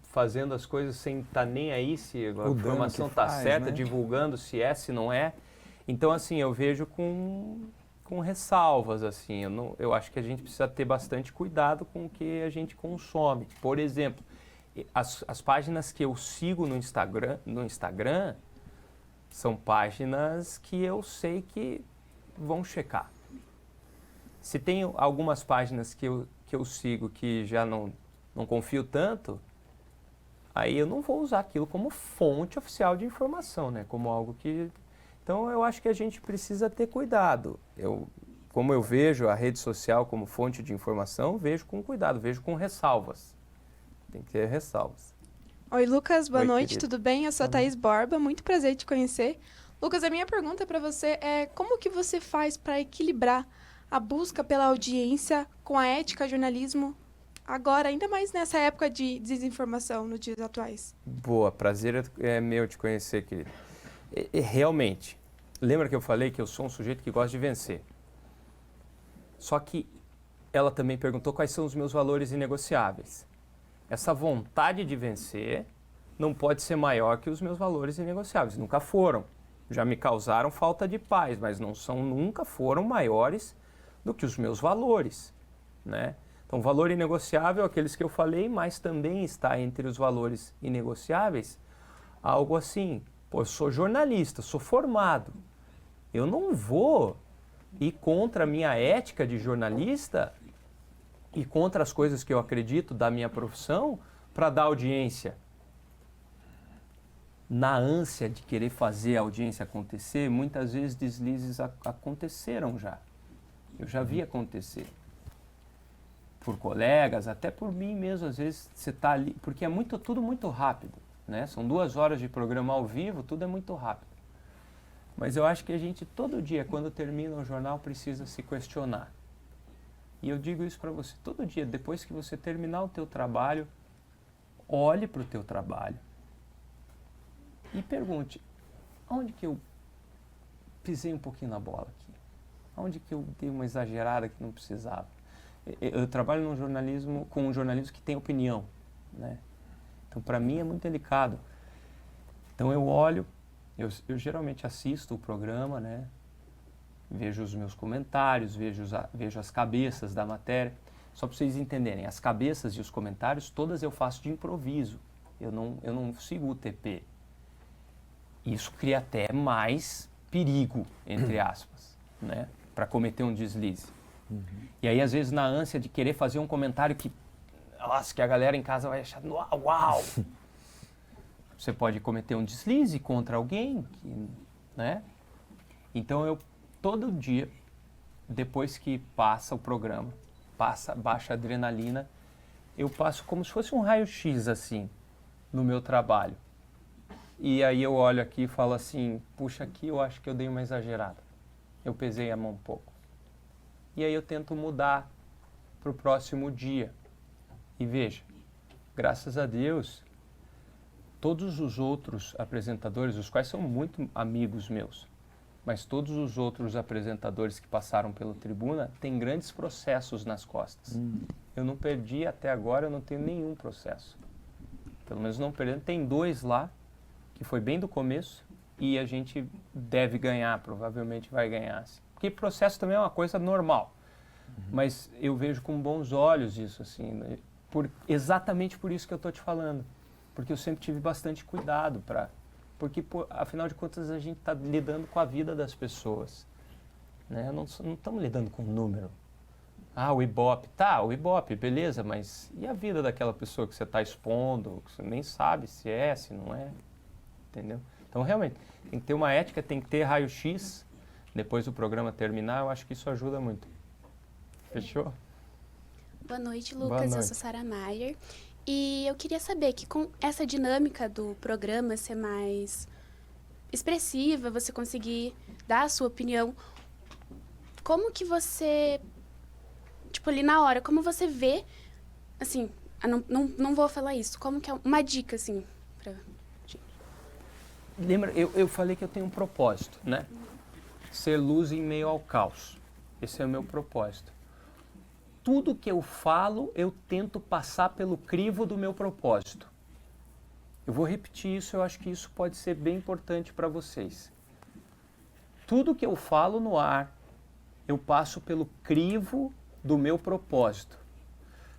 fazendo as coisas sem estar nem aí se a informação está certa, divulgando se é, se não é? Então, assim, eu vejo com ressalvas, assim. Eu acho que a gente precisa ter bastante cuidado com o que a gente consome. Por exemplo, as páginas que eu sigo no Instagram são páginas que eu sei que vão checar. Se tem algumas páginas que eu sigo que já não confio tanto, aí eu não vou usar aquilo como fonte oficial de informação, né? Como algo que... Então, eu acho que a gente precisa ter cuidado. Como eu vejo a rede social como fonte de informação, vejo com cuidado, vejo com ressalvas. Tem que ter ressalvas. Oi, Lucas, boa Oi, noite, querido. tudo bem? Eu sou a Thaís Borba, muito prazer em te conhecer. Lucas, a minha pergunta para você é como que você faz para equilibrar a busca pela audiência com a ética, jornalismo, agora, ainda mais nessa época de desinformação nos dias atuais? Boa, prazer é meu te conhecer, querido. Realmente, lembra que eu falei que eu sou um sujeito que gosta de vencer? Só que ela também perguntou quais são os meus valores inegociáveis. Essa vontade de vencer não pode ser maior que os meus valores inegociáveis. Nunca foram. Já me causaram falta de paz, mas nunca foram maiores do que os meus valores, né? Então, valor inegociável, aqueles que eu falei, mas também está entre os valores inegociáveis algo assim, pô, eu sou jornalista, sou formado, eu não vou ir contra a minha ética de jornalista e contra as coisas que eu acredito da minha profissão para dar audiência. Na ânsia de querer fazer a audiência acontecer, muitas vezes deslizes aconteceram já. Eu já vi acontecer. Por colegas, até por mim mesmo, às vezes você está ali, porque é tudo muito rápido, né? São 2 horas de programa ao vivo, tudo é muito rápido. Mas eu acho que a gente, todo dia, quando termina o jornal, precisa se questionar. E eu digo isso para você, todo dia, depois que você terminar o teu trabalho, olhe para o teu trabalho e pergunte, onde que eu pisei um pouquinho na bola aqui? Onde que eu dei uma exagerada que não precisava? Eu trabalho com um jornalismo que tem opinião, né? Então, para mim, é muito delicado. Então, eu olho, eu geralmente assisto o programa, né? Vejo os meus comentários, vejo as cabeças da matéria. Só para vocês entenderem, as cabeças e os comentários, todas eu faço de improviso. Eu não sigo o TP. Isso cria até mais perigo, entre aspas, né? Para cometer um deslize. E aí, às vezes, na ânsia de querer fazer um comentário que, nossa, que a galera em casa vai achar, uau! Você pode cometer um deslize contra alguém, né? Então, todo dia, depois que passa o programa, baixa a adrenalina, eu passo como se fosse um raio-x, assim, no meu trabalho. E aí eu olho aqui e falo assim, puxa, aqui eu acho que eu dei uma exagerada. Eu pesei a mão um pouco. E aí eu tento mudar para o próximo dia. E veja, graças a Deus, todos os outros apresentadores, os quais são muito amigos meus, mas todos os outros apresentadores que passaram pela tribuna têm grandes processos nas costas. Eu não perdi até agora, eu não tenho nenhum processo. Pelo menos não perdi. Tem 2 lá, que foi bem do começo, e a gente deve ganhar, provavelmente vai ganhar. Assim. Porque processo também é uma coisa normal. Mas eu vejo com bons olhos isso, assim, né? Exatamente por isso que eu estou te falando. Porque eu sempre tive bastante cuidado porque, pô, afinal de contas, a gente está lidando com a vida das pessoas. Né? Não estamos lidando com número. Ah, o Ibope. Tá, o Ibope, beleza, mas e a vida daquela pessoa que você está expondo, que você nem sabe se é, se não é? Entendeu? Então, realmente, tem que ter uma ética, tem que ter raio-x. Depois do programa terminar, eu acho que isso ajuda muito. Fechou? Boa noite, Boa Lucas. noite. Eu sou Sara Maier. E eu queria saber que com essa dinâmica do programa ser mais expressiva, você conseguir dar a sua opinião, como que você, tipo, ali na hora, como você vê, assim, não vou falar isso, como que é uma dica, assim, pra... Lembra, eu falei que eu tenho um propósito, né? Ser luz em meio ao caos. Esse é o meu propósito. Tudo que eu falo, eu tento passar pelo crivo do meu propósito. Eu vou repetir isso, eu acho que isso pode ser bem importante para vocês. Tudo que eu falo no ar, eu passo pelo crivo do meu propósito.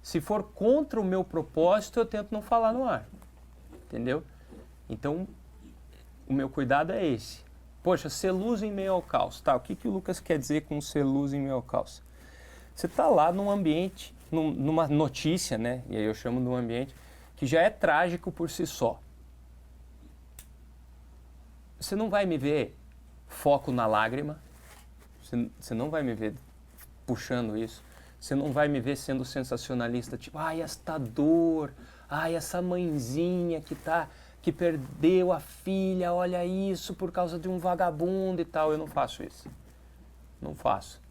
Se for contra o meu propósito, eu tento não falar no ar. Entendeu? Então, o meu cuidado é esse. Poxa, ser luz em meio ao caos. Tá, o que o Lucas quer dizer com ser luz em meio ao caos? Você está lá num ambiente, numa notícia, né? E aí eu chamo de um ambiente que já é trágico por si só. Você não vai me ver foco na lágrima, você não vai me ver puxando isso, você não vai me ver sendo sensacionalista, tipo, ai, esta dor, ai, essa mãezinha que perdeu a filha, olha isso, por causa de um vagabundo e tal. Eu não faço isso. Não faço.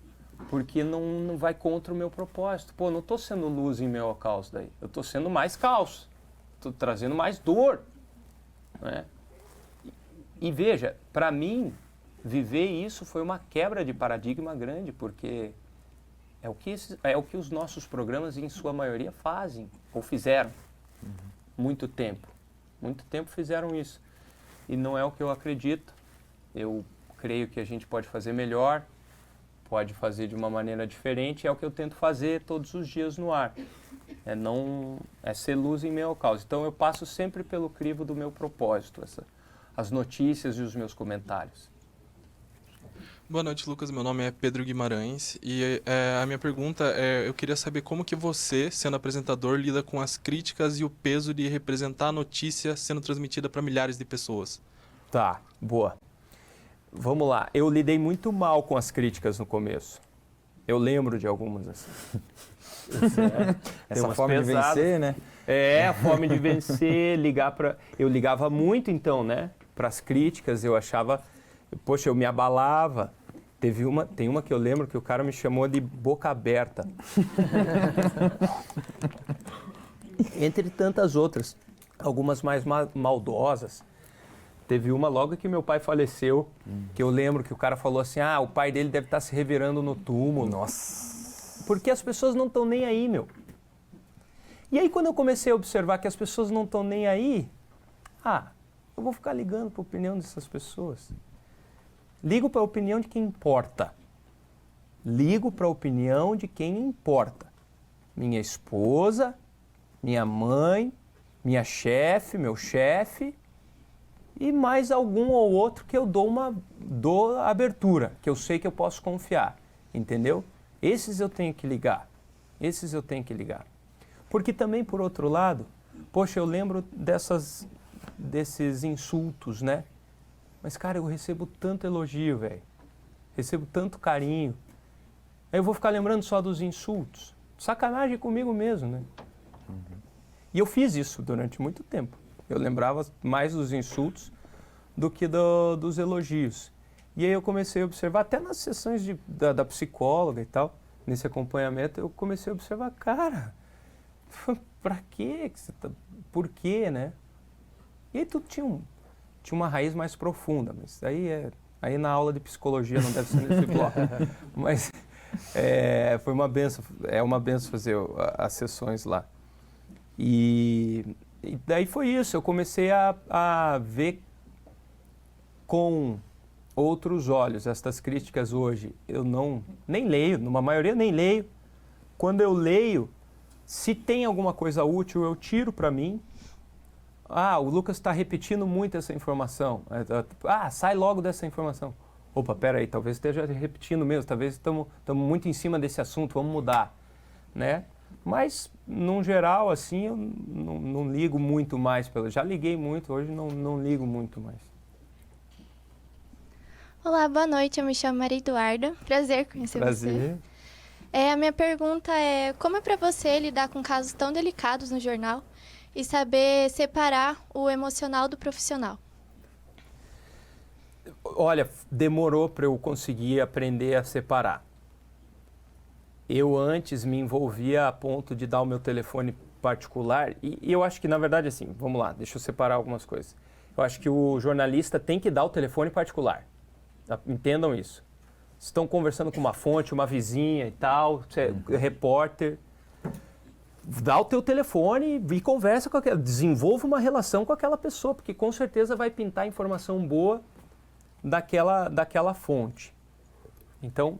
Porque não vai contra o meu propósito. Pô, não estou sendo luz em meio ao caos daí. Eu estou sendo mais caos. Estou trazendo mais dor. Né? E veja, para mim, viver isso foi uma quebra de paradigma grande, porque é o que os nossos programas, em sua maioria, fazem, ou fizeram. Muito tempo. Muito tempo fizeram isso. E não é o que eu acredito. Eu creio que a gente pode fazer melhor, pode fazer de uma maneira diferente, é o que eu tento fazer todos os dias no ar. É ser luz em meio ao caos. Então eu passo sempre pelo crivo do meu propósito, as notícias e os meus comentários. Boa noite, Lucas. Meu nome é Pedro Guimarães e a minha pergunta é, eu queria saber como que você, sendo apresentador, lida com as críticas e o peso de representar a notícia sendo transmitida para milhares de pessoas. Tá, boa. Vamos lá. Eu lidei muito mal com as críticas no começo. Eu lembro de algumas assim. Essa fome de vencer, né? É, a fome de vencer, eu ligava muito então, né, para as críticas, eu achava, poxa, eu me abalava. Tem uma que eu lembro que o cara me chamou de boca aberta. Entre tantas outras, algumas mais maldosas. Teve uma logo que meu pai faleceu, que eu lembro que o cara falou assim, o pai dele deve estar se revirando no túmulo. Nossa! Porque as pessoas não estão nem aí, meu. E aí quando eu comecei a observar que as pessoas não estão nem aí, eu vou ficar ligando para a opinião dessas pessoas. Ligo para a opinião de quem importa. Ligo para a opinião de quem importa. Minha esposa, minha mãe, minha chefe, meu chefe e mais algum ou outro que eu dou abertura, que eu sei que eu posso confiar, entendeu? Esses eu tenho que ligar. Porque também, por outro lado, poxa, eu lembro desses insultos, né? Mas, cara, eu recebo tanto elogio, velho. Recebo tanto carinho. Aí eu vou ficar lembrando só dos insultos. Sacanagem comigo mesmo, né? E eu fiz isso durante muito tempo. Eu lembrava mais dos insultos do que dos elogios. E aí eu comecei a observar, até nas sessões da psicóloga e tal, nesse acompanhamento, eu comecei a observar, cara, pra quê? Por quê, né? E aí tudo tinha uma raiz mais profunda, mas aí na aula de psicologia não deve ser nesse bloco. Mas foi uma benção, é uma benção fazer as sessões lá. E daí foi isso, eu comecei a ver com outros olhos. Estas críticas hoje eu nem leio, numa maioria eu nem leio. Quando eu leio, se tem alguma coisa útil, eu tiro para mim. Ah, o Lucas está repetindo muito essa informação. Ah, sai logo dessa informação. Opa, peraí, talvez esteja repetindo mesmo, talvez estamos muito em cima desse assunto, vamos mudar, né? Mas, num geral, assim, eu não ligo muito mais. Já liguei muito, hoje não ligo muito mais. Olá, boa noite, eu me chamo Maria Eduarda. Prazer conhecer você. A minha pergunta é, como é para você lidar com casos tão delicados no jornal e saber separar o emocional do profissional? Olha, demorou para eu conseguir aprender a separar. Eu antes me envolvia a ponto de dar o meu telefone particular e eu acho que, na verdade, assim, vamos lá, deixa eu separar algumas coisas. Eu acho que o jornalista tem que dar o telefone particular. Entendam isso. Estão conversando com uma fonte, uma vizinha e tal, você é repórter, dá o teu telefone e conversa com aquela, desenvolva uma relação com aquela pessoa, porque com certeza vai pintar informação boa daquela fonte. Então,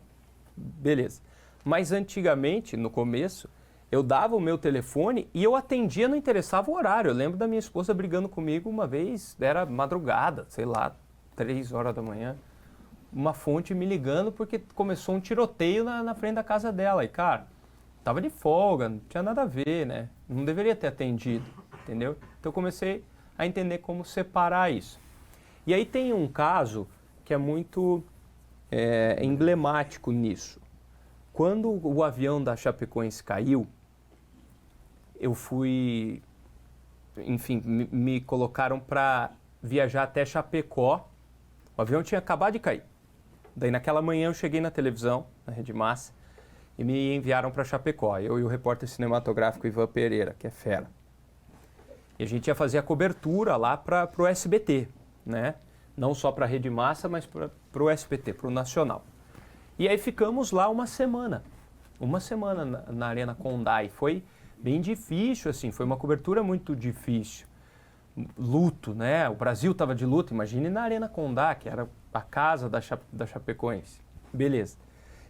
beleza. Mas antigamente, no começo, eu dava o meu telefone e eu atendia, não interessava o horário. Eu lembro da minha esposa brigando comigo uma vez, era madrugada, sei lá, 3 horas da manhã. Uma fonte me ligando porque começou um tiroteio na frente da casa dela. E, cara, tava de folga, não tinha nada a ver, né? Não deveria ter atendido, entendeu? Então eu comecei a entender como separar isso. E aí tem um caso que é muito emblemático nisso. Quando o avião da Chapecoense caiu, eu fui... Enfim, me colocaram para viajar até Chapecó. O avião tinha acabado de cair. Daí naquela manhã eu cheguei na televisão, na Rede Massa, e me enviaram para Chapecó. Eu e o repórter cinematográfico Ivan Pereira, que é fera. E a gente ia fazer a cobertura lá para o SBT, né? Não só para a Rede Massa, mas para o SBT, para o Nacional. E aí ficamos lá uma semana na Arena Condá. E foi bem difícil, assim, foi uma cobertura muito difícil. Luto, né? O Brasil estava de luto, imagine na Arena Condá, que era a casa da Chapecoense. Beleza.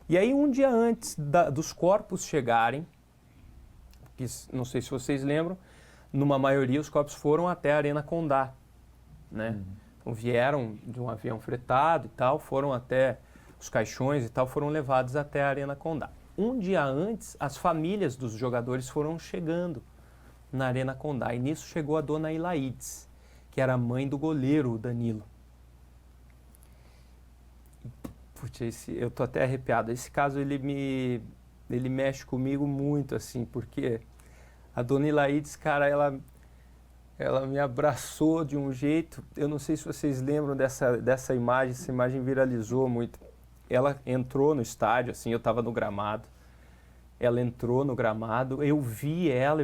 E aí um dia antes dos corpos chegarem, que não sei se vocês lembram, numa maioria os corpos foram até a Arena Condá, né? Então vieram de um avião fretado e tal, foram até os caixões e tal, foram levados até a Arena Condá. Um dia antes, as famílias dos jogadores foram chegando na Arena Condá. E nisso chegou a dona Ilaides, que era a mãe do goleiro, o Danilo. Putz, eu tô até arrepiado. Esse caso, ele mexe comigo muito, assim, porque a dona Ilaides, cara, ela me abraçou de um jeito... Eu não sei se vocês lembram dessa imagem, essa imagem viralizou muito. Ela entrou no estádio, assim, eu estava no gramado. Ela entrou no gramado, eu vi ela,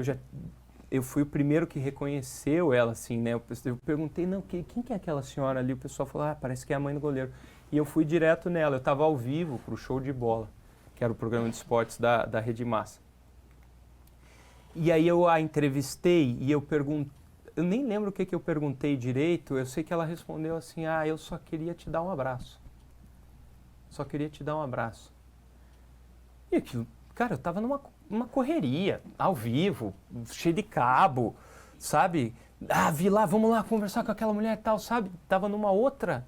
eu fui o primeiro que reconheceu ela, assim, né? Eu perguntei, não, quem que é aquela senhora ali? O pessoal falou, parece que é a mãe do goleiro. E eu fui direto nela, eu estava ao vivo para o Show de Bola, que era o programa de esportes da Rede Massa. E aí eu a entrevistei e eu perguntei, eu nem lembro o que eu perguntei direito, eu sei que ela respondeu assim, eu só queria te dar um abraço. Só queria te dar um abraço. E aquilo, cara, eu estava numa correria, ao vivo, cheio de cabo, sabe? Vi lá, vamos lá conversar com aquela mulher e tal, sabe? Tava numa outra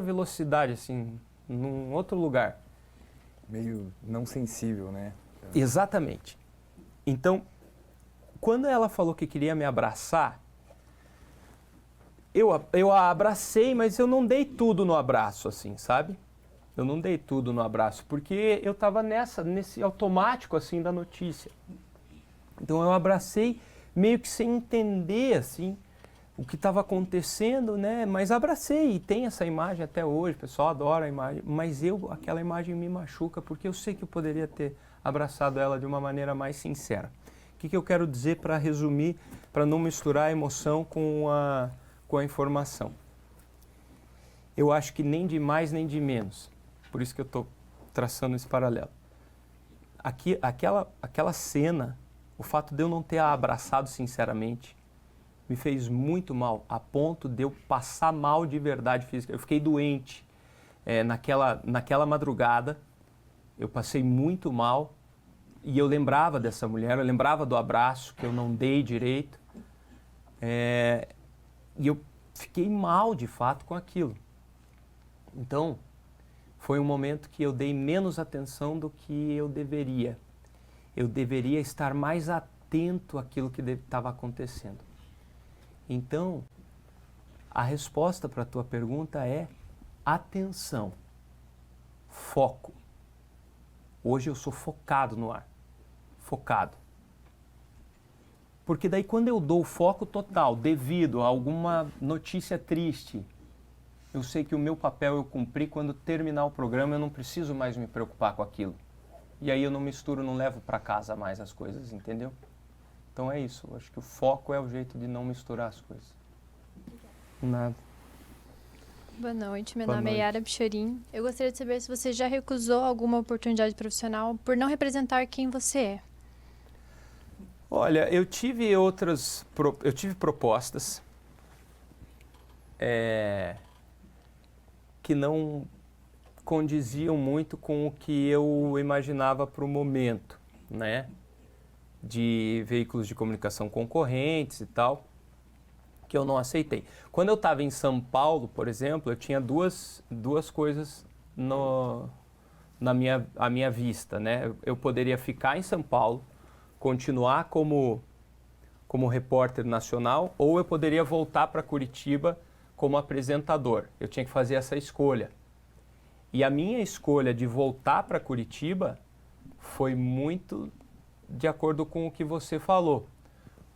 velocidade, assim, num outro lugar. Meio não sensível, né? Exatamente. Então, quando ela falou que queria me abraçar, eu a abracei, mas eu não dei tudo no abraço, assim, sabe? Eu não dei tudo no abraço, porque eu estava nesse automático, assim, da notícia. Então eu abracei meio que sem entender, assim, o que estava acontecendo, né? Mas abracei, e tem essa imagem até hoje, o pessoal adora a imagem, mas aquela imagem me machuca, porque eu sei que eu poderia ter abraçado ela de uma maneira mais sincera. O que eu quero dizer para resumir, para não misturar a emoção com a informação? Eu acho que nem de mais nem de menos. Por isso que eu estou traçando esse paralelo. Aquela cena, o fato de eu não ter a abraçado sinceramente, me fez muito mal, a ponto de eu passar mal de verdade física. Eu fiquei doente naquela madrugada, eu passei muito mal e eu lembrava dessa mulher, eu lembrava do abraço que eu não dei direito e eu fiquei mal de fato com aquilo. Então, foi um momento que eu dei menos atenção do que eu deveria. Eu deveria estar mais atento àquilo que estava acontecendo. Então, a resposta para a tua pergunta é atenção, foco. Hoje eu sou focado no ar, focado. Porque daí quando eu dou foco total devido a alguma notícia triste, eu sei que o meu papel eu cumpri, quando terminar o programa eu não preciso mais me preocupar com aquilo. E aí eu não misturo, não levo para casa mais as coisas, entendeu? Então é isso, eu acho que o foco é o jeito de não misturar as coisas. Nada. Boa noite, meu Boa nome noite. é Yara Pichorim. Eu gostaria de saber se você já recusou alguma oportunidade profissional por não representar quem você é. Olha, eu tive propostas que não condiziam muito com o que eu imaginava para o momento, né? De veículos de comunicação concorrentes e tal, que eu não aceitei. Quando eu estava em São Paulo, por exemplo, eu tinha duas coisas à minha vista, né? Eu poderia ficar em São Paulo, continuar como repórter nacional, ou eu poderia voltar para Curitiba como apresentador. Eu tinha que fazer essa escolha. E a minha escolha de voltar para Curitiba foi muito de acordo com o que você falou.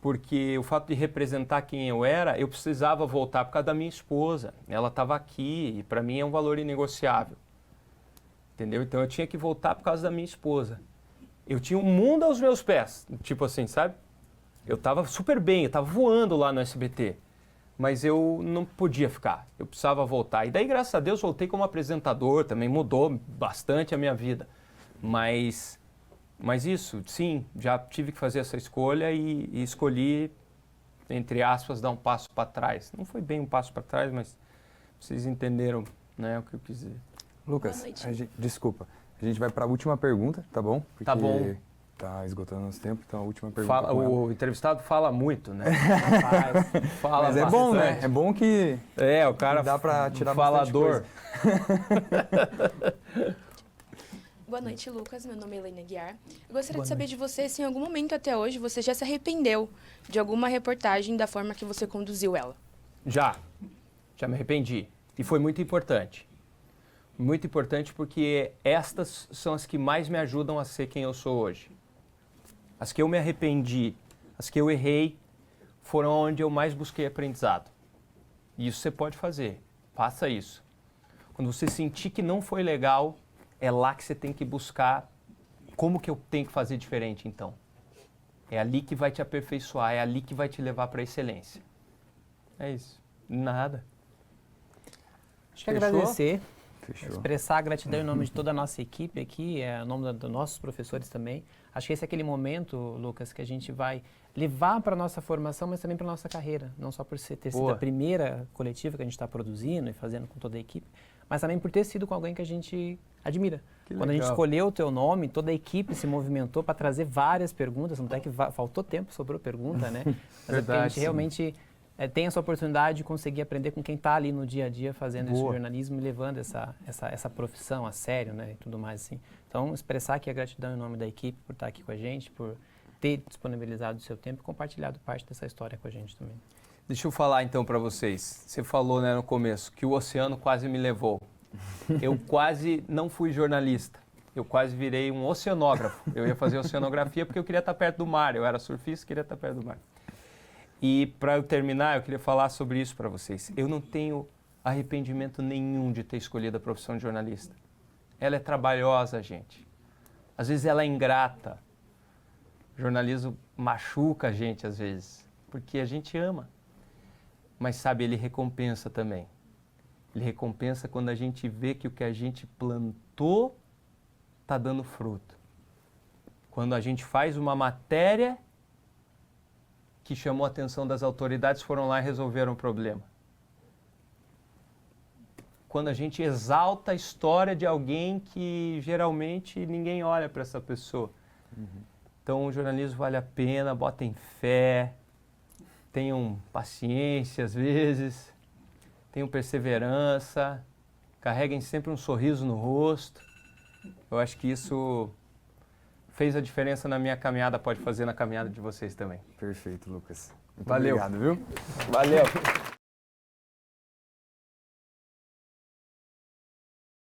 Porque o fato de representar quem eu era, eu precisava voltar por causa da minha esposa. Ela estava aqui e para mim é um valor inegociável. Entendeu? Então eu tinha que voltar por causa da minha esposa. Eu tinha um mundo aos meus pés, tipo assim, sabe? Eu estava super bem, eu estava voando lá no SBT. Mas eu não podia ficar, eu precisava voltar. E daí, graças a Deus, voltei como apresentador, também mudou bastante a minha vida. Mas isso, sim, já tive que fazer essa escolha e escolhi, entre aspas, dar um passo para trás. Não foi bem um passo para trás, mas vocês entenderam, né, o que eu quis dizer. Lucas, desculpa, a gente vai para a última pergunta, tá bom? Porque tá bom. Tá esgotando nosso tempo, então a última pergunta. O entrevistado fala muito, né? Fala mas é bastante. bom, né? É bom que o cara dá para tirar falador. Boa noite, Lucas. Meu nome é Helena Guiar. Eu gostaria de saber de você se em algum momento até hoje você já se arrependeu de alguma reportagem da forma que você conduziu ela. Já me arrependi. E foi muito importante. Muito importante porque estas são as que mais me ajudam a ser quem eu sou hoje. As que eu me arrependi, as que eu errei, foram onde eu mais busquei aprendizado. E isso você pode fazer. Faça isso. Quando você sentir que não foi legal, é lá que você tem que buscar como que eu tenho que fazer diferente, então. É ali que vai te aperfeiçoar, é ali que vai te levar para a excelência. É isso. Nada. Acho que agradecer. Fechou. Expressar a gratidão em nome de toda a nossa equipe aqui, em nome dos nossos professores também. Acho que esse é aquele momento, Lucas, que a gente vai levar para a nossa formação, mas também para a nossa carreira. Não só por ter sido a primeira coletiva que a gente está produzindo e fazendo com toda a equipe, mas também por ter sido com alguém que a gente admira. Quando a gente escolheu o teu nome, toda a equipe se movimentou para trazer várias perguntas, não é que faltou tempo, sobrou pergunta, né? Mas Verdade, é porque a gente realmente tem essa oportunidade de conseguir aprender com quem está ali no dia a dia fazendo esse jornalismo e levando essa profissão a sério, né, e tudo mais assim. Então, expressar aqui a gratidão em nome da equipe por estar aqui com a gente, por ter disponibilizado o seu tempo e compartilhado parte dessa história com a gente também. Deixa eu falar então para vocês. Você falou, né, no começo que o oceano quase me levou. Eu quase não fui jornalista. Eu quase virei um oceanógrafo. Eu ia fazer oceanografia porque eu queria estar perto do mar. Eu era surfista e queria estar perto do mar. E para eu terminar, eu queria falar sobre isso para vocês. Eu não tenho arrependimento nenhum de ter escolhido a profissão de jornalista. Ela é trabalhosa, gente. Às vezes ela é ingrata. O jornalismo machuca a gente às vezes, porque a gente ama. Mas sabe, ele recompensa também. Ele recompensa quando a gente vê que o que a gente plantou está dando fruto. Quando a gente faz uma matéria que chamou a atenção das autoridades foram lá e resolveram o problema. Quando a gente exalta a história de alguém que geralmente ninguém olha para essa pessoa. Então o jornalismo vale a pena, botem fé, tenham paciência às vezes, tenham perseverança, carreguem sempre um sorriso no rosto. Eu acho que isso fez a diferença na minha caminhada, pode fazer na caminhada de vocês também. Perfeito, Lucas. Muito Valeu. obrigado, viu? Valeu.